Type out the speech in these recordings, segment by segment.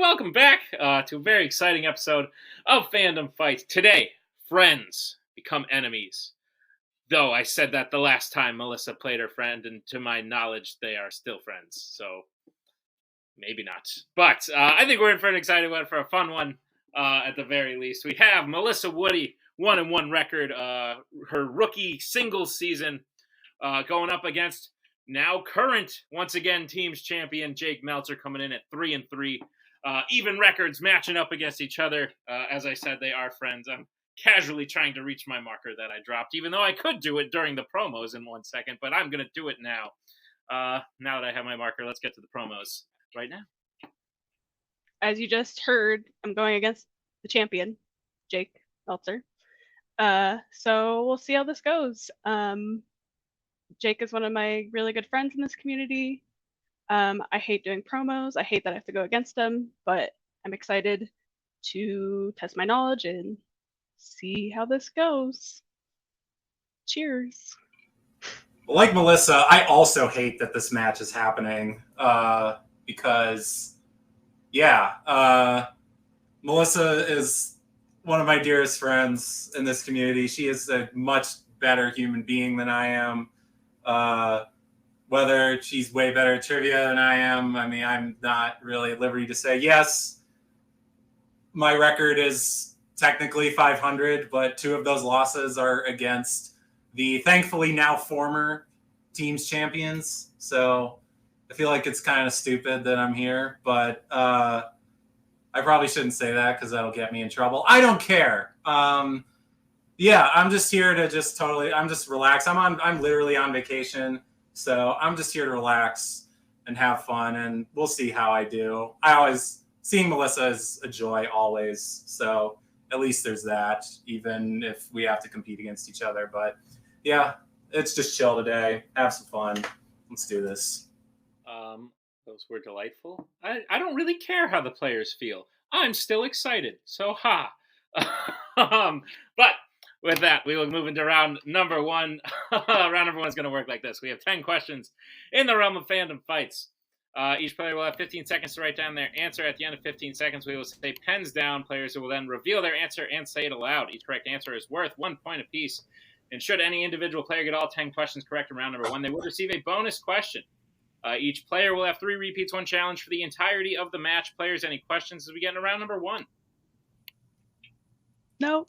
welcome back to a very exciting episode of Fandom Fights. Today, friends become enemies. Though I said that the last time Melissa played her friend, and to my knowledge, they are still friends. So, maybe not. But I think we're in for an exciting one, for a fun one, at the very least. We have Melissa Woody, 1-1 record, her rookie singles season, going up against now current, once again, team's champion, Jake Meltzer, coming in at 3-3. Even records matching up against each other. As I said, they are friends. I'm casually trying to reach my marker that I dropped, even though I could do it during the promos in 1 second, but I'm going to do it now. Now that I have my marker, let's get to the promos right now. As you just heard, I'm going against the champion, Jake Meltzer. So we'll see how this goes. Jake is one of my really good friends in this community. I hate doing promos. I hate that I have to go against him, but I'm excited to test my knowledge and see how this goes. Cheers. Like Melissa, I also hate that this match is happening because, Melissa is one of my dearest friends in this community. She is a much better human being than I am. Whether she's way better at trivia than I am, I mean, I'm not really at liberty to say. Yes, my record is technically 500, but 2 of those losses are against the thankfully now former team's champions. So I feel like it's kind of stupid that I'm here, but I probably shouldn't say that because that'll get me in trouble. I don't care. I'm just here to I'm just relax. I'm literally on vacation. So I'm just here to relax and have fun, and we'll see how I do. Seeing Melissa is a joy always. So at least there's that, even if we have to compete against each other. But yeah, it's just chill today. Have some fun. Let's do this. Those were delightful. I don't really care how the players feel. I'm still excited. So ha. But with that, we will move into round number 1. Round number 1 is going to work like this. We have 10 questions in the realm of fandom fights. Each player will have 15 seconds to write down their answer. At the end of 15 seconds, we will say pens down. Players will then reveal their answer and say it aloud. Each correct answer is worth 1 point apiece. And should any individual player get all 10 questions correct in round number 1, they will receive a bonus question. Each player will have 3 repeats, 1 challenge for the entirety of the match. Players, any questions as we get into round number 1? No.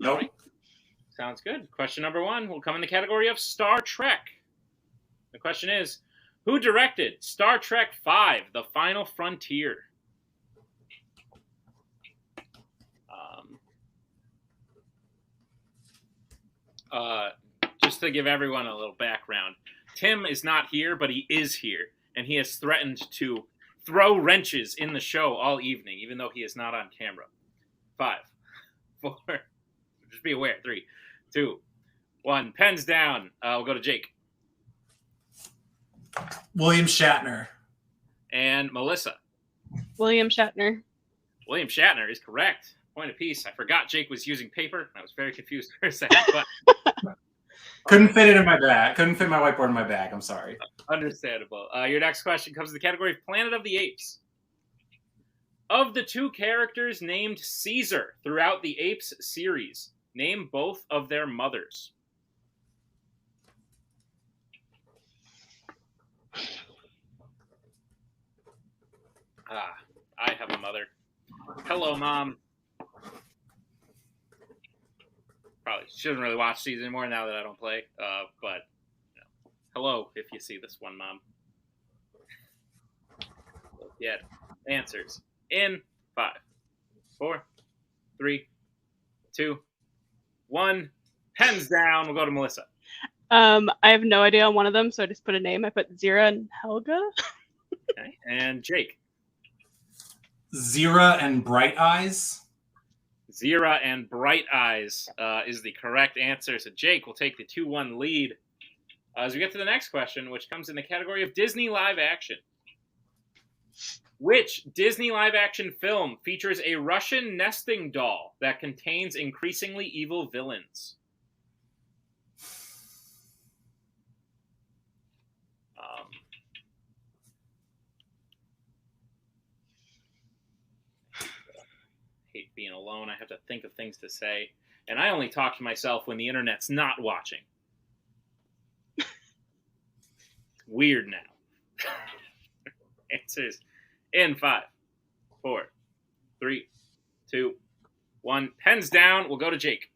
Nope. Right. Sounds good. Question number 1 will come in the category of Star Trek. The question is, who directed Star Trek V, The Final Frontier? Just to give everyone a little background, Tim is not here, but he is here, and he has threatened to throw wrenches in the show all evening, even though he is not on camera. 5, 4, just be aware. 3, 2, 1. Pens down. We'll go to Jake. William Shatner. And Melissa. William Shatner. William Shatner is correct. Point apiece. I forgot Jake was using paper. I was very confused for a second, but couldn't fit it in my bag. Couldn't fit my whiteboard in my bag. I'm sorry. Understandable. Your next question comes in the category of Planet of the Apes. Of the 2 characters named Caesar throughout the Apes series, name both of their mothers. I have a mother. Hello, Mom. Probably she doesn't really watch these anymore now that I don't play. But hello, if you see this one, Mom. Yeah, answers in 5, 4, 3, 2, 1. Pens down. We'll go to Melissa. I have no idea on one of them, so I just put a name. I put Zira and Helga. Okay, and Jake. Zira and Bright Eyes. Zira and Bright Eyes is the correct answer. So Jake will take the 2-1 lead. As we get to the next question, which comes in the category of Disney live action. Which Disney live action film features a Russian nesting doll that contains increasingly evil villains? being alone. I have to think of things to say. And I only talk to myself when the internet's not watching. Weird now. Answers in 5, 4, 3, 2, 1. Pens down. We'll go to Jake.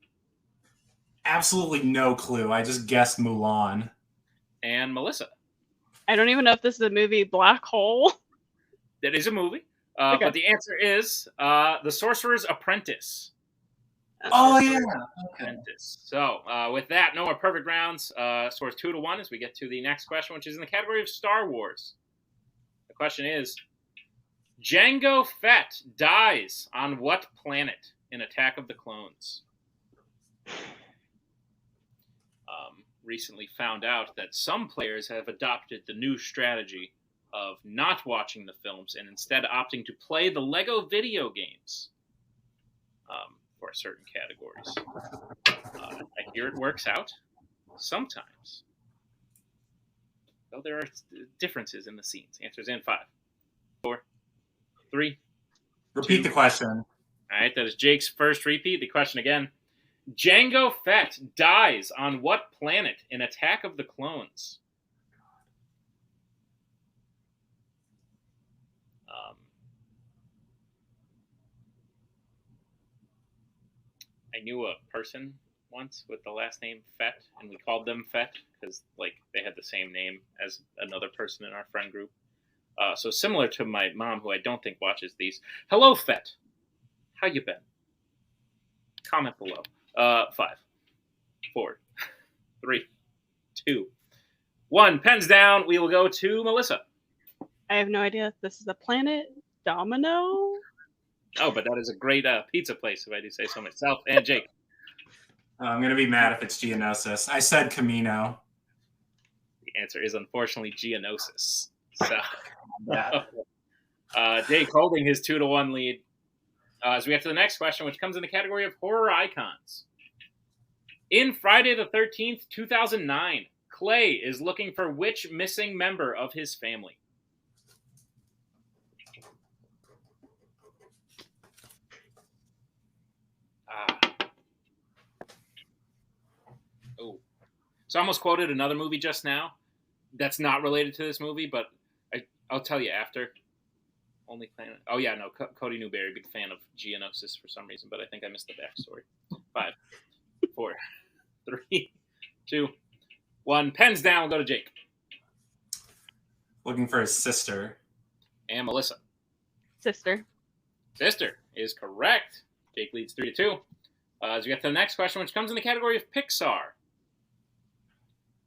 Absolutely no clue. I just guessed Mulan. And Melissa. I don't even know if this is a movie. Black Hole. That is a movie. Okay. But the answer is The Sorcerer's Apprentice. Oh, yeah. Okay. Apprentice. So with that, no more perfect rounds. Scores 2-1 as we get to the next question, which is in the category of Star Wars. The question is, Jango Fett dies on what planet in Attack of the Clones? Recently found out that some players have adopted the new strategy of not watching the films and instead opting to play the Lego video games for certain categories. I hear it works out sometimes. Though there are differences in the scenes. Answers in 5, 4, 3. Repeat 2. the question. All right, that is Jake's first repeat. The question again. Jango Fett dies on what planet in Attack of the Clones? I knew a person once with the last name Fett, and we called them Fett because they had the same name as another person in our friend group. So similar to my mom, who I don't think watches these. Hello, Fett. How you been? Comment below. 5, 4, 3, 2, 1. Pens down. We will go to Melissa. I have no idea if this is a planet. Domino? Oh, but that is a great pizza place, if I do say so myself. And Jake. I'm going to be mad if it's Geonosis. I said Camino. The answer is unfortunately Geonosis. So, Yeah. Jake holding his 2-1 lead. As we get to the next question, which comes in the category of horror icons. In Friday the 13th, 2009, Clay is looking for which missing member of his family? Oh. So I almost quoted another movie just now that's not related to this movie, but I'll tell you after. Only Planet. Oh, yeah, no. Cody Newberry, big fan of Geonosis for some reason, but I think I missed the backstory. 5, 4, 3, 2, 1. Pens down. We'll go to Jake. Looking for his sister. And Melissa. Sister. Sister is correct. Jake leads 3-2. As we get to the next question, which comes in the category of Pixar.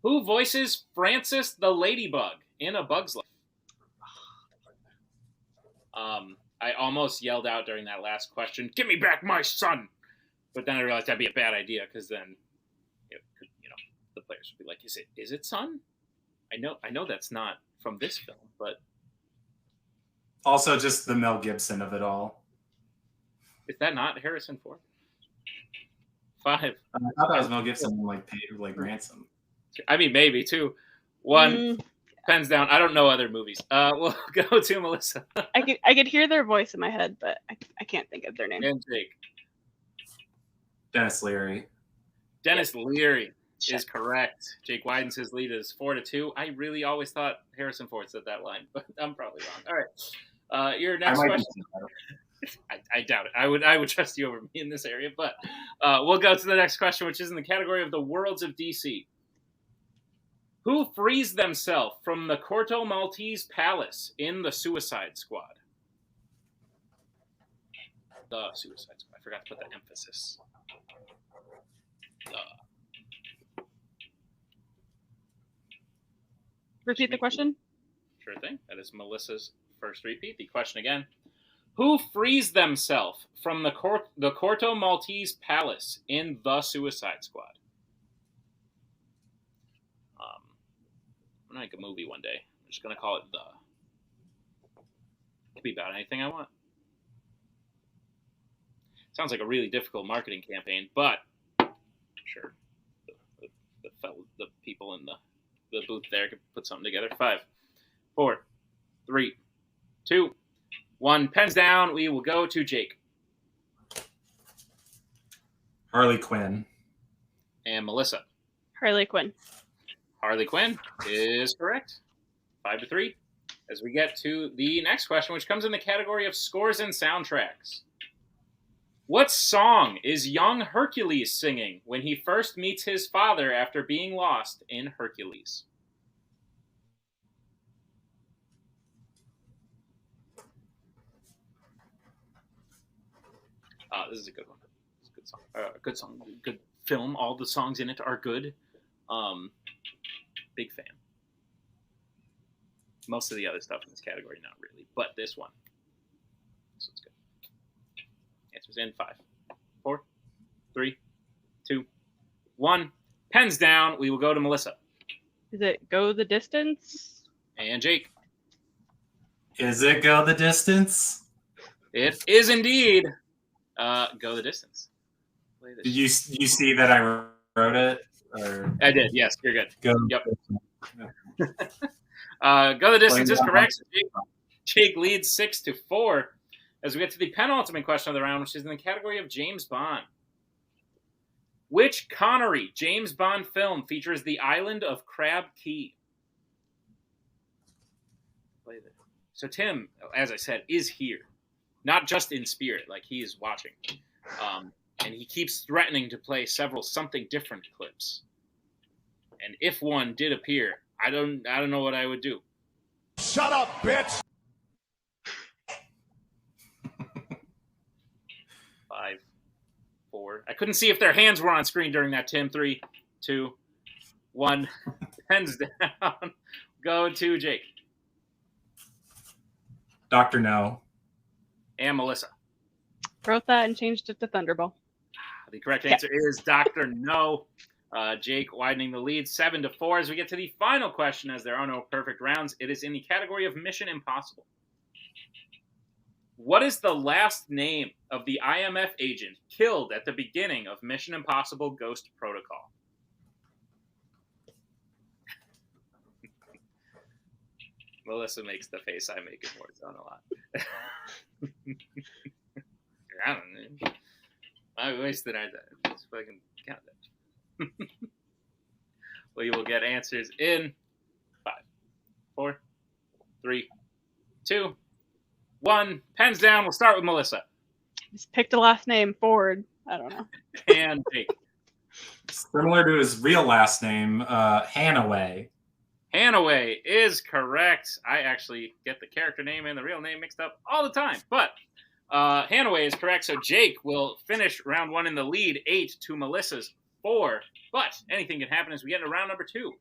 Who voices Frances the Ladybug in A Bug's Life? I almost yelled out during that last question, "Give me back my son!" But then I realized that'd be a bad idea because then, the players would be like, "Is it son?" I know that's not from this film, but Also, just the Mel Gibson of it all. is that not Harrison Ford? 5. I thought that was Mel Gibson paid ransom. I mean, maybe 2, 1. Pens down. I don't know other movies. We'll go to Melissa. I could hear their voice in my head, but I can't think of their name. And Jake. Dennis Leary. Dennis Leary is correct. Jake widens his lead as 4-2. I really always thought Harrison Ford said that line, but I'm probably wrong. All right. Your next question. I doubt it. I would trust you over me in this area, but we'll go to the next question, which is in the category of the worlds of DC. Who frees themselves from the Corto Maltese Palace in the Suicide Squad? The Suicide Squad. I forgot to put that emphasis. Repeat the question. Sure thing. That is Melissa's first repeat. The question again. Who frees themselves from the Corto Maltese Palace in the Suicide Squad? I'm going to make a movie one day. I'm just going to call it The. It could be about anything I want. Sounds like a really difficult marketing campaign, but I'm sure the people in the booth there could put something together. 5, 4, 3, 2, 1. Pens down. We will go to Jake. Harley Quinn. And Melissa. Harley Quinn. Harley Quinn is correct. 5-3. As we get to the next question, which comes in the category of scores and soundtracks. What song is young Hercules singing when he first meets his father after being lost in Hercules? This is a good one. It's a good song. Good song. Good film. All the songs in it are good. Big fan. Most of the other stuff in this category, not really. But this one's good. Answers in 5, 4, 3, 2, 1. Pens down. We will go to Melissa. Is it Go the Distance? And Jake. Is it Go the Distance? It is indeed Go the Distance. Did you see that I wrote it? Or... I did. Yes, you're good. Go. Yep. Go the Distance is correct. Jake leads 6-4. As we get to the penultimate question of the round, which is in the category of James Bond. Which Connery James Bond film features the island of Crab Cay? So Tim, as I said, is here. Not just in spirit, like he is watching. And he keeps threatening to play several something different clips. And if one did appear, I don't know what I would do. Shut up, bitch! 5, 4. I couldn't see if their hands were on screen during that, Tim. 3, 2, 1. Pens down. Go to Jake. Dr. No. And Melissa. Wrote that and changed it to Thunderball. The correct answer is Dr. No. Jake widening the lead 7-4. As we get to the final question, as there are no perfect rounds, it is in the category of Mission Impossible. What is the last name of the IMF agent killed at the beginning of Mission Impossible Ghost Protocol? Melissa makes the face I make in Warzone a lot. I don't know. I wasted our time. Just fucking count that. We will get answers in 5, 4, 3, 2, 1. Pens down. We'll start with Melissa. Just picked a last name, Ford. I don't know. And Jake. Similar to his real last name, Hanaway. Hanaway is correct. I actually get the character name and the real name mixed up all the time. But Hanaway is correct. So Jake will finish round 1 in the lead, 8 to Melissa's 4. But anything can happen as we get into round number 2.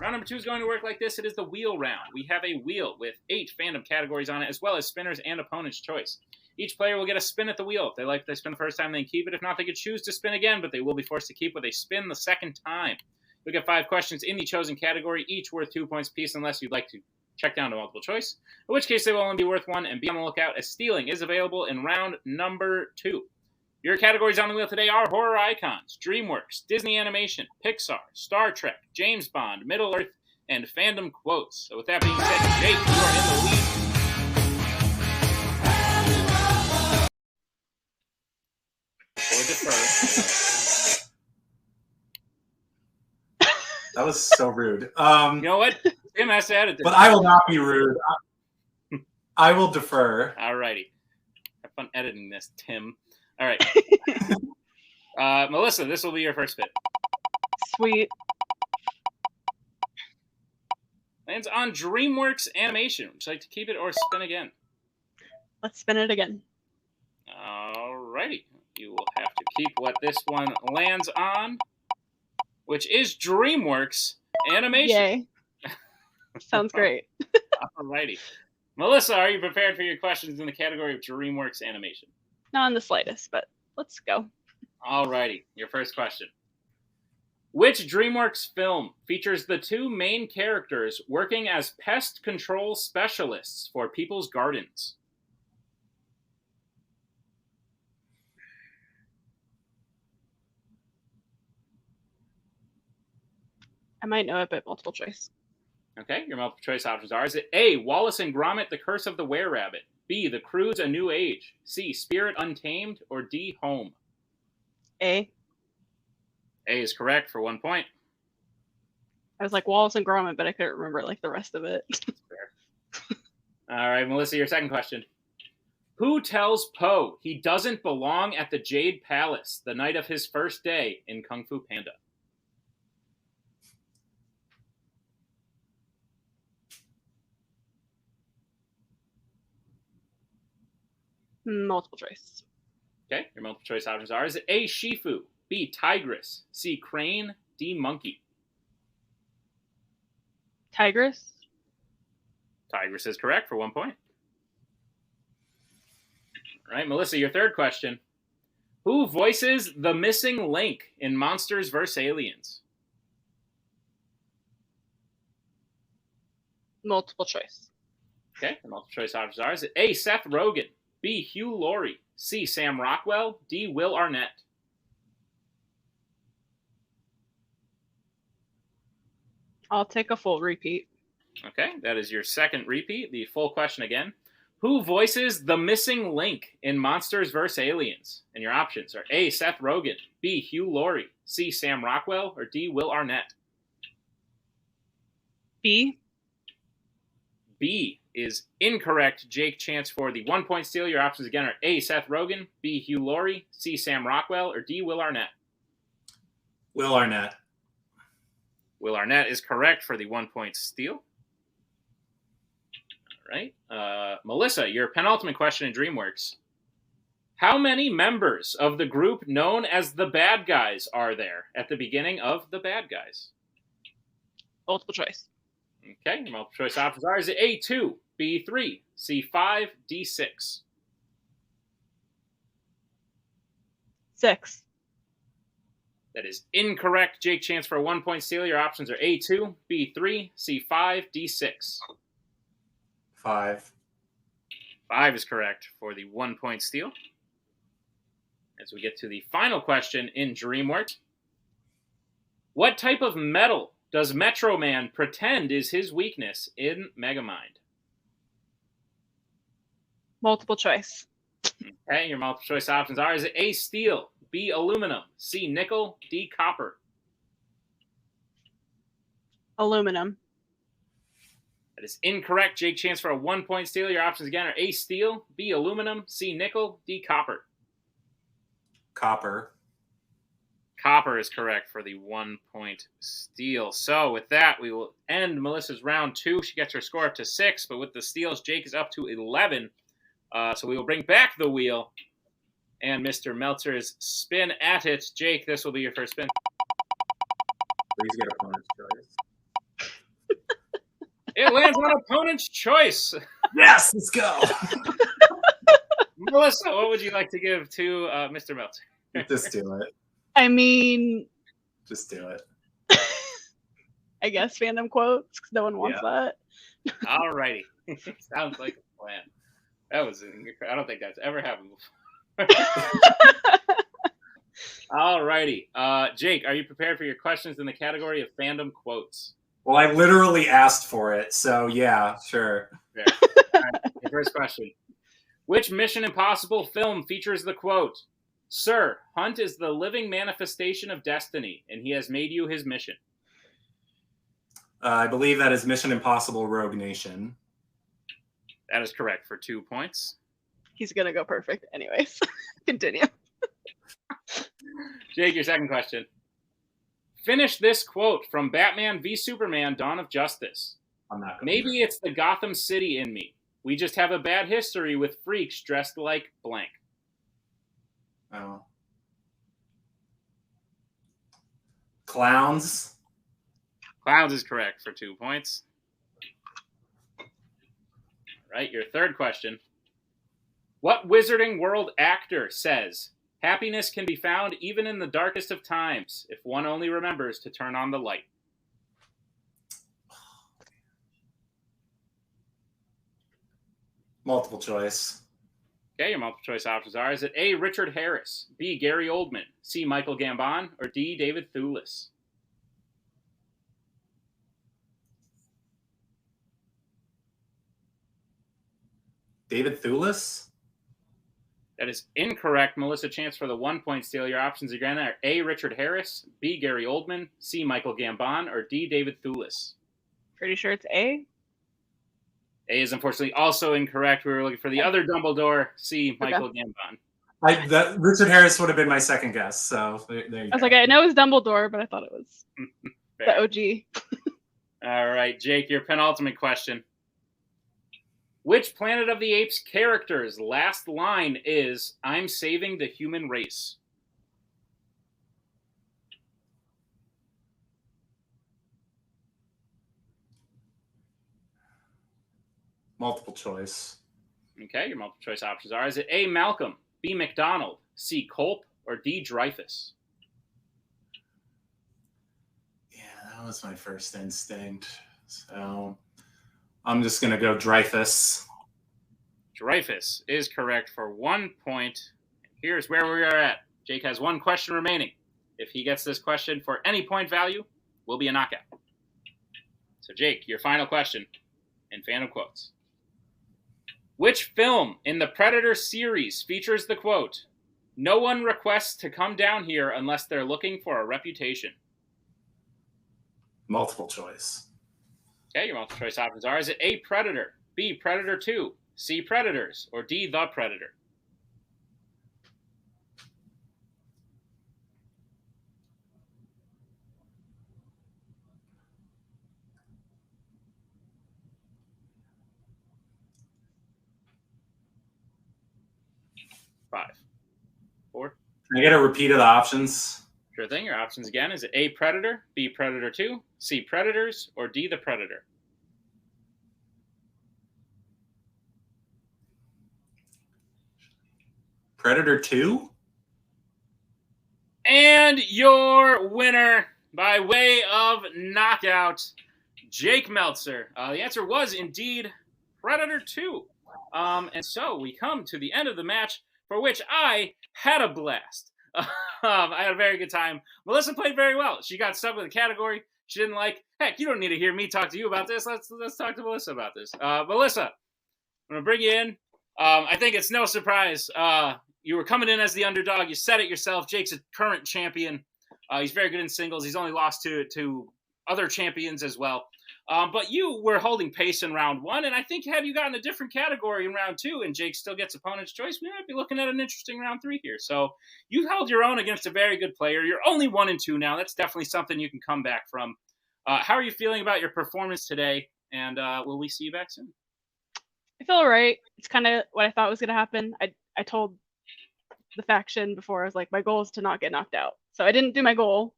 Round number 2 is going to work like this. It is the wheel round. We have a wheel with 8 fandom categories on it, as well as spinners and opponent's choice. Each player will get a spin at the wheel. If they like they spin the first time, they can keep it. If not, they could choose to spin again, but they will be forced to keep what they spin the second time. You'll get 5 questions in the chosen category, each worth 2 points apiece, unless you'd like to check down to multiple choice, in which case they will only be worth 1, and be on the lookout as stealing is available in round number 2. Your categories on the wheel today are horror icons, DreamWorks, Disney Animation, Pixar, Star Trek, James Bond, Middle-earth, and fandom quotes. So with that being said, Jake, you are in the lead. Or defer. That was so rude. You know what? Tim has to edit this. But I will not be rude. I will defer. All righty. Have fun editing this, Tim. All right. Melissa, this will be your first bit. Sweet. Lands on DreamWorks Animation. Would you like to keep it or spin again? Let's spin it again. All righty. You will have to keep what this one lands on, which is DreamWorks Animation. Yay. Sounds great. All righty. Melissa, are you prepared for your questions in the category of DreamWorks Animation? Not in the slightest, but let's go. All righty. Your first question. Which DreamWorks film features the 2 main characters working as pest control specialists for people's gardens? I might know it, but multiple choice. Okay, your multiple choice options are: is it A, Wallace and Gromit, The Curse of the Were-Rabbit; B, The Croods, A New Age; C, Spirit Untamed; or D, Home? A. A is correct for 1 point. I was like Wallace and Gromit, but I couldn't remember like the rest of it. All right, Melissa, your second question. Who tells Poe he doesn't belong at the Jade Palace the night of his first day in Kung Fu Panda? Multiple choice. Okay, your multiple choice options are: is it A, Shifu, B, Tigress, C, Crane, D, Monkey? Tigress. Tigress is correct for 1 point. All right, Melissa, your third question. Who voices the missing link in Monsters vs. Aliens? Multiple choice. Okay, the multiple choice options are: is it A, Seth Rogen, B, Hugh Laurie, C, Sam Rockwell, D, Will Arnett? I'll take a full repeat. Okay, that is your second repeat. The full question again. Who voices the missing link in Monsters vs. Aliens? And your options are A, Seth Rogen, B, Hugh Laurie, C, Sam Rockwell, or D, Will Arnett? B. B is incorrect. Jake, chance for the 1 point steal. Your options again are A, Seth Rogen, B, Hugh Laurie, C, Sam Rockwell, or D, Will Arnett? Will Arnett. Will Arnett is correct for the 1 point steal. All right. Melissa, your penultimate question in DreamWorks. How many members of the group known as the Bad Guys are there at the beginning of The Bad Guys? Multiple choice. Okay, your multiple choice options are: is it A2, B3, C5, D6? 6. That is incorrect. Jake, chance for a 1 point steal. Your options are A2, B3, C5, D6. 5. 5 is correct for the 1 point steal. As we get to the final question in DreamWorks. What type of metal does Metro Man pretend is his weakness in Megamind? Multiple choice. Okay, your multiple choice options are: is it A, steel, B, aluminum, C, nickel, D, copper? Aluminum. That is incorrect. Jake, chance for a 1 point steal. Your options again are A, steel, B, aluminum, C, nickel, D, copper. Copper. Copper is correct for the 1 point steal. So with that, we will end Melissa's round 2. She gets her score up to 6, but with the steals, Jake is up to 11. So we will bring back the wheel and Mr. Meltzer's spin at it. Jake, this will be your first spin. Please get opponent's choice. It lands on opponent's choice. Yes, let's go. Melissa, what would you like to give to Mr. Meltzer? Just do it. I mean, Just do it. I guess fandom quotes, because no one wants that. All righty. Sounds like a plan. That was, I don't think that's ever happened before. All righty. Jake, are you prepared for your questions in the category of fandom quotes? Well, I literally asked for it, so yeah, sure. Fair. All right, your first question. Which Mission Impossible film features the quote, "Sir, Hunt is the living manifestation of destiny, and he has made you his mission"? I believe that is Mission Impossible Rogue Nation. That is correct for 2 points. He's going to go perfect anyways. Continue. Jake, your second question. Finish this quote from Batman v Superman: Dawn of Justice. I'm not. Maybe it's the Gotham City in me. We just have a bad history with freaks dressed like blank. Oh. Clowns. Clowns is correct for 2 points. All right, your third question. What Wizarding World actor says, "Happiness can be found even in the darkest of times if one only remembers to turn on the light"? Multiple choice. Okay, your multiple choice options are: is it A, Richard Harris, B, Gary Oldman, C, Michael Gambon, or D, David Thewlis? David Thewlis? That is incorrect. Melissa, chance for the 1-point steal. Your options again are A, Richard Harris, B, Gary Oldman, C, Michael Gambon, or D, David Thewlis. Pretty sure it's A. A is unfortunately also incorrect. We were looking for the other Dumbledore, C, Michael Gambon. Richard Harris would have been my second guess, so there you go. I was like, I know it was Dumbledore, but I thought it was the OG. All right, Jake, your penultimate question. Which Planet of the Apes character's last line is, "I'm saving the human race"? Multiple choice. Okay, your multiple choice options are, is it A, Malcolm, B, McDonald, C, Culp, or D, Dreyfus? Yeah, that was my first instinct. So I'm just going to go Dreyfus. Dreyfus is correct for 1 point. Here's where we are at. Jake has one question remaining. If he gets this question for any point value, will be a knockout. So Jake, your final question in Fandom quotes. Which film in the Predator series features the quote, "No one requests to come down here unless they're looking for a reputation"? Multiple choice. Okay, your multiple choice options are, is it A, Predator, B, Predator 2, C, Predators, or D, The Predator? Five, four. Can I get a repeat of the options? Sure thing. Your options again. Is it A, Predator, B, Predator 2, C, Predators, or D, The Predator? Predator 2? And your winner by way of knockout, Jake Meltzer. The answer was indeed Predator 2. And so we come to the end of the match, for which I had a blast. I had a very good time. Melissa played very well. She got stuck with a category she didn't like. Heck, you don't need to hear me talk to you about this. Let's talk to Melissa about this. Melissa, I'm going to bring you in. I think it's no surprise. You were coming in as the underdog. You said it yourself. Jake's a current champion. He's very good in singles. He's only lost to other champions as well. But you were holding pace in round one, and I think had you gotten a different category in round two and Jake still gets opponent's choice, we might be looking at an interesting round three here. So you held your own against a very good player. You're only 1-2 now. That's definitely something you can come back from. How are you feeling about your performance today, and will we see you back soon? I feel all right. It's kind of what I thought was going to happen. I told the faction before, I was like, my goal is to not get knocked out. So I didn't do my goal,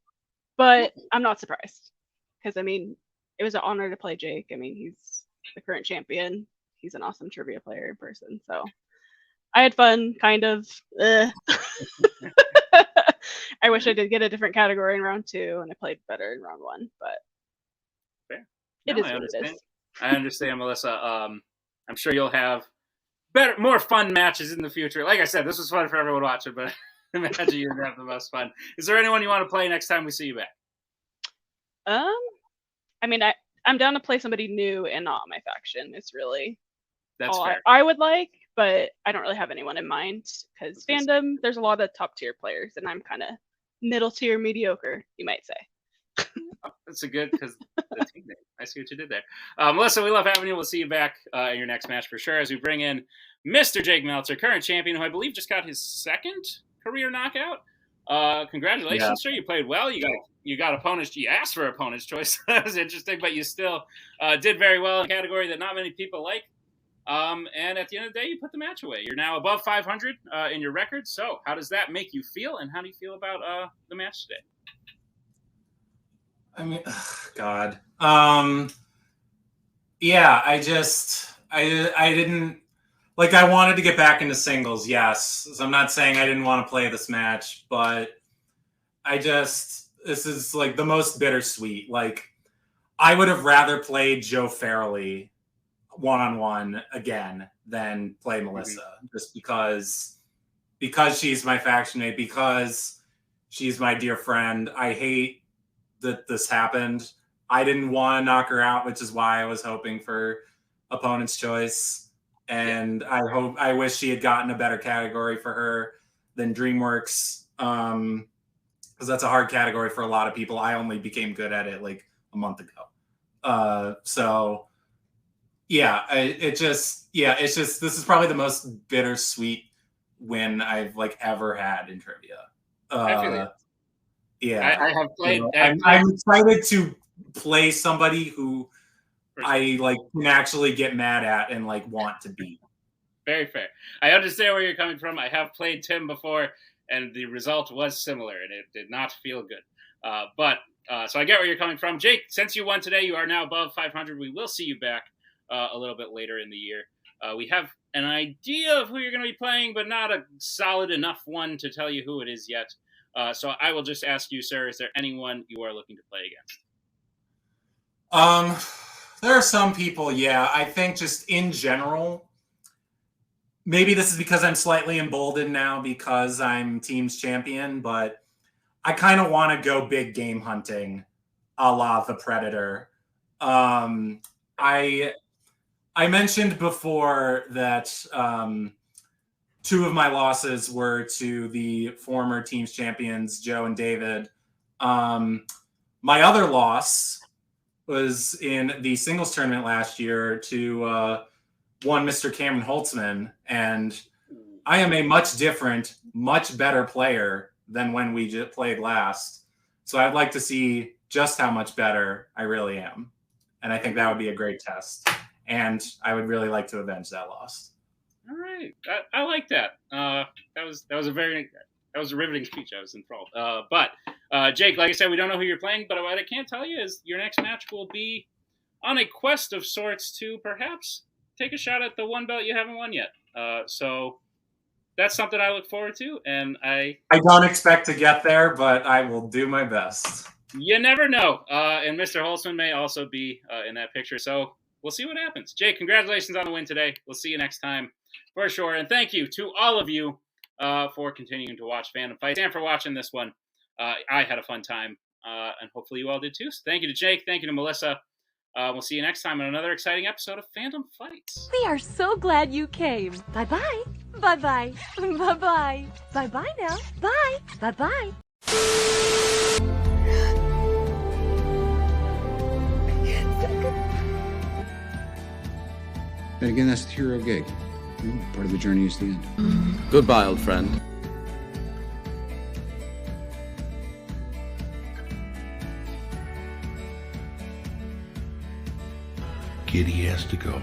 but I'm not surprised. Because, I mean, it was an honor to play Jake. I mean, he's the current champion. He's an awesome trivia player in person. So I had fun, kind of. I wish I did get a different category in round two, and I played better in round one. But fair. It is what it is. I understand, Melissa. I'm sure you'll have more fun matches in the future. Like I said, this was fun for everyone watching, but I imagine you're gonna have the most fun. Is there anyone you want to play next time we see you back? I mean, I'm down to play somebody new and not my faction. It's really That's all fair. I would like, but I don't really have anyone in mind because Fandom, there's a lot of top tier players, and I'm kind of middle tier mediocre, you might say. Oh, that's a good, because the team name. I see what you did there. Melissa, we love having you. We'll see you back in your next match for sure as we bring in Mr. Jake Meltzer, current champion, who I believe just got his second career knockout. Congratulations, sir. You played well. You got opponents. You asked for opponent's choice. That was interesting, but you still did very well in a category that not many people like. And at the end of the day, you put the match away. You're now above 500 in your record. So how does that make you feel, and how do you feel about the match today? I mean, God. Yeah, I didn't, like, I wanted to get back into singles, yes. So I'm not saying I didn't want to play this match, but this is like the most bittersweet. Like, I would have rather played Joe Farrelly one-on-one again than play Melissa, just because she's my faction mate, because she's my dear friend. I hate that this happened. I didn't want to knock her out, which is why I was hoping for opponent's choice. And I wish she had gotten a better category for her than DreamWorks, because that's a hard category for a lot of people. I only became good at it like a month ago. So yeah, it's just this is probably the most bittersweet win I've like ever had in trivia. I feel it. Yeah, I have played. I'm excited to play somebody who I like can actually get mad at and like want to beat. Very fair. I understand where you're coming from. I have played Tim before, and the result was similar, and it did not feel good. So I get where you're coming from. Jake, since you won today, you are now above 500. We will see you back a little bit later in the year. We have an idea of who you're going to be playing, but not a solid enough one to tell you who it is yet. So I will just ask you, sir, is there anyone you are looking to play against? There are some people, yeah. I think just in general, maybe this is because I'm slightly emboldened now because I'm team's champion, but I kind of want to go big game hunting a la the Predator. I mentioned before that two of my losses were to the former team's champions, Joe and David. My other loss was in the singles tournament last year to one Mr. Cameron Holtzman, and I am a much different, much better player than when we just played last. So I'd like to see just how much better I really am, and I think that would be a great test. And I would really like to avenge that loss. All right, I like that. That was a riveting speech. I was enthralled. But Jake, like I said, we don't know who you're playing, but what I can tell you is your next match will be on a quest of sorts to perhaps take a shot at the one belt you haven't won yet. So that's something I look forward to, and I don't expect to get there, but I will do my best. You never know. And Mr. Holtzman may also be in that picture. So we'll see what happens. Jake, congratulations on the win today. We'll see you next time for sure. And thank you to all of you for continuing to watch Fandom Fights and for watching this one. I had a fun time, and hopefully you all did too. So thank you to Jake. Thank you to Melissa. We'll see you next time on another exciting episode of Fandom Fights. We are so glad you came. Bye-bye. Bye-bye. Bye-bye. Bye-bye now. Bye. Bye-bye. And again, that's the hero gig. Part of the journey is the end. Goodbye, old friend. Kitty has to go.